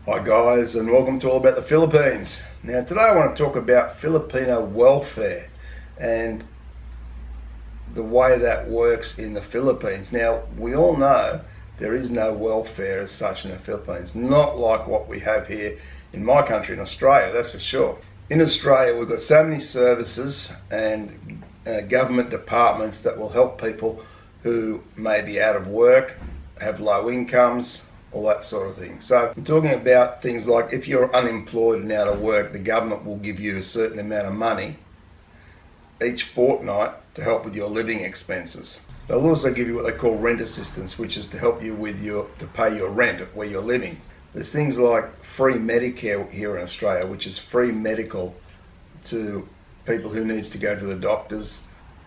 Hi guys, and welcome to All About the Philippines. Now today I want to talk about Filipino welfare and the way that works in the Philippines. Now we all know there is no welfare as such in the Philippines, not like what we have here in my country in Australia, that's for sure. In Australia we've got so many services and government departments that will help people who may be out of work, have low incomes, all that sort of thing. So I'm talking about things like if you're unemployed and out of work, the government will give you a certain amount of money each fortnight to help with your living expenses. They'll also give you what they call rent assistance, which is to help you with to pay your rent where you're living. There's things like free Medicare here in Australia, which is free medical to people who needs to go to the doctors,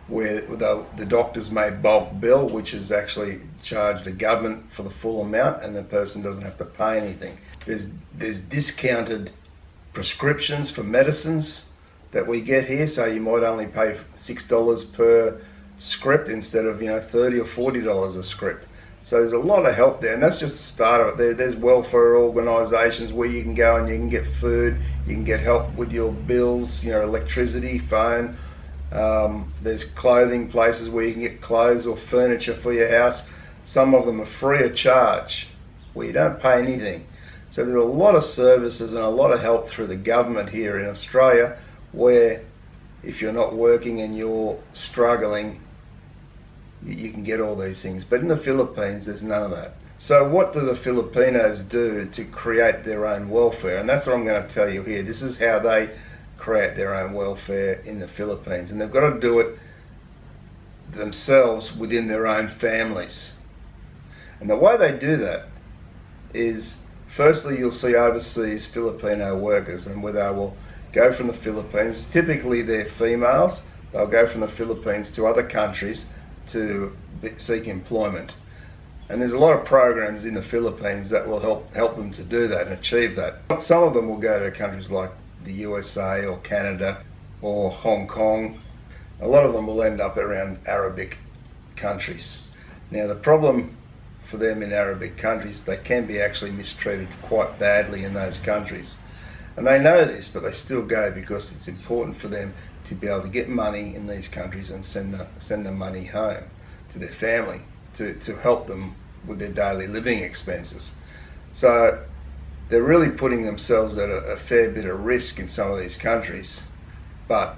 where the doctors may bulk bill, which is actually charge the government for the full amount and the person doesn't have to pay anything. There's discounted prescriptions for medicines that we get here, so you might only pay $6 per script instead of $30 or $40 a script. So there's a lot of help there, and that's just the start of it. There's welfare organisations where you can go and you can get food, you can get help with your bills, electricity, phone. There's clothing places where you can get clothes or furniture for your house. Some of them are free of charge, where you don't pay anything. So there's a lot of services and a lot of help through the government here in Australia, where if you're not working and you're struggling, you can get all these things. But in the Philippines, there's none of that. So what do the Filipinos do to create their own welfare? And that's what I'm going to tell you here. This is how they create their own welfare in the Philippines, and they've got to do it themselves within their own families. And the way they do that is, firstly, you'll see overseas Filipino workers, and where they will go from the Philippines, typically they're females, they'll go from the Philippines to other countries to seek employment. And there's a lot of programs in the Philippines that will help them to do that and achieve that. Some of them will go to countries like the USA or Canada or Hong Kong. A lot of them will end up around Arabic countries. Now the problem for them in Arabic countries, they can be actually mistreated quite badly in those countries. And they know this, but they still go because it's important for them to be able to get money in these countries and send the money home to their family to help them with their daily living expenses. So they're really putting themselves at a fair bit of risk in some of these countries, but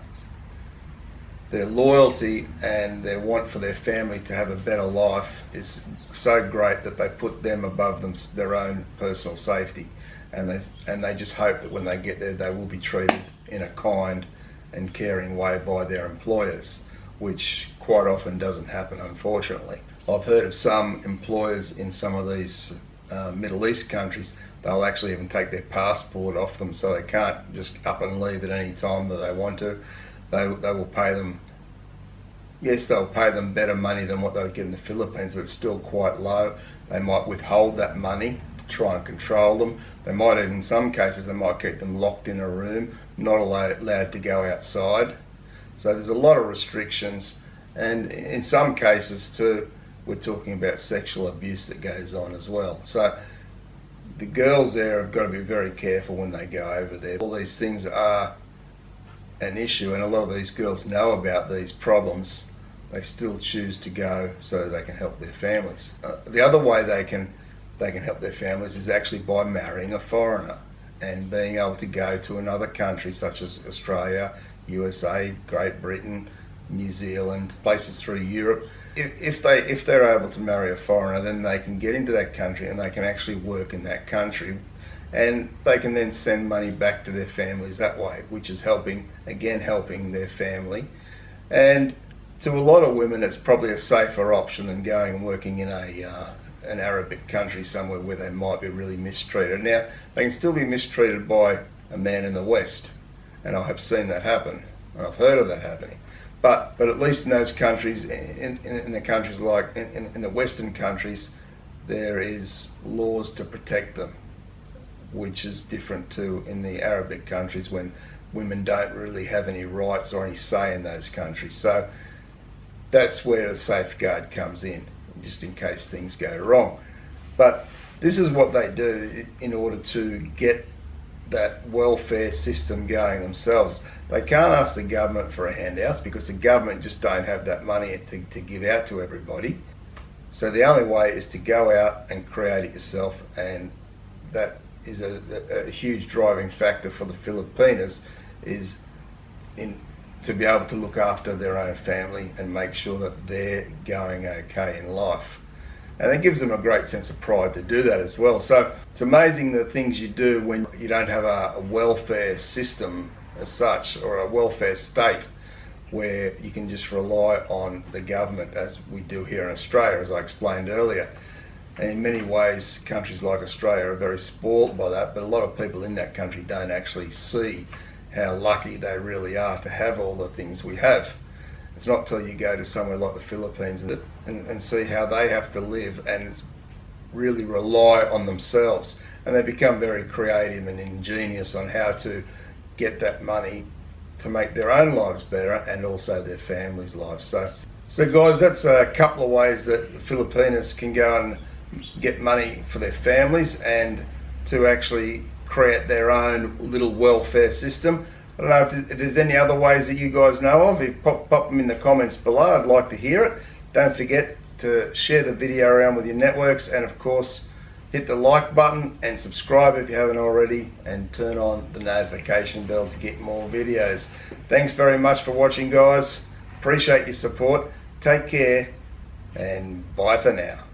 their loyalty and their want for their family to have a better life is so great that they put them above their own personal safety, and they just hope that when they get there they will be treated in a kind and caring way by their employers, which quite often doesn't happen, unfortunately. I've heard of some employers in some of these Middle East countries, they'll actually even take their passport off them, so they can't just up and leave at any time that they want to. They will pay them, yes, they'll pay them better money than what they would get in the Philippines, but it's still quite low. They might withhold that money to try and control them. They might even, in some cases, they might keep them locked in a room, not allowed to go outside. So there's a lot of restrictions, and in some cases too, we're talking about sexual abuse that goes on as well. So the girls there have got to be very careful when they go over there. All these things are an issue, and a lot of these girls know about these problems. They still choose to go so they can help their families. The other way they can help their families is actually by marrying a foreigner and being able to go to another country such as Australia, USA, Great Britain, New Zealand, places through Europe. If they're able to marry a foreigner, then they can get into that country and they can actually work in that country, and they can then send money back to their families that way, which is helping their family. And to a lot of women, it's probably a safer option than going and working in an Arabic country somewhere where they might be really mistreated. Now, they can still be mistreated by a man in the West, and I have seen that happen, and I've heard of that happening. But at least in those countries, in the countries like in the Western countries, there is laws to protect them, which is different to in the Arabic countries when women don't really have any rights or any say in those countries. So that's where the safeguard comes in, just in case things go wrong. But this is what they do in order to get that welfare system going themselves. They can't ask the government for handouts because the government just don't have that money to give out to everybody. So the only way is to go out and create it yourself, and that is a huge driving factor for the Filipinas, is to be able to look after their own family and make sure that they're going okay in life. And it gives them a great sense of pride to do that as well. So it's amazing the things you do when you don't have a welfare system as such, or a welfare state where you can just rely on the government, as we do here in Australia, as I explained earlier. And in many ways, countries like Australia are very spoiled by that, but a lot of people in that country don't actually see how lucky they really are to have all the things we have. It's not till you go to somewhere like the Philippines and see how they have to live and really rely on themselves. And they become very creative and ingenious on how to get that money to make their own lives better and also their families' lives. So guys, that's a couple of ways that the Filipinos can go and get money for their families and to actually create their own little welfare system. I don't know if there's any other ways that you guys know of. If pop them in the comments below, I'd like to hear it. Don't forget to share the video around with your networks, and of course hit the like button and subscribe if you haven't already, and turn on the notification bell to get more videos. Thanks very much for watching, guys. Appreciate your support. Take care and bye for now.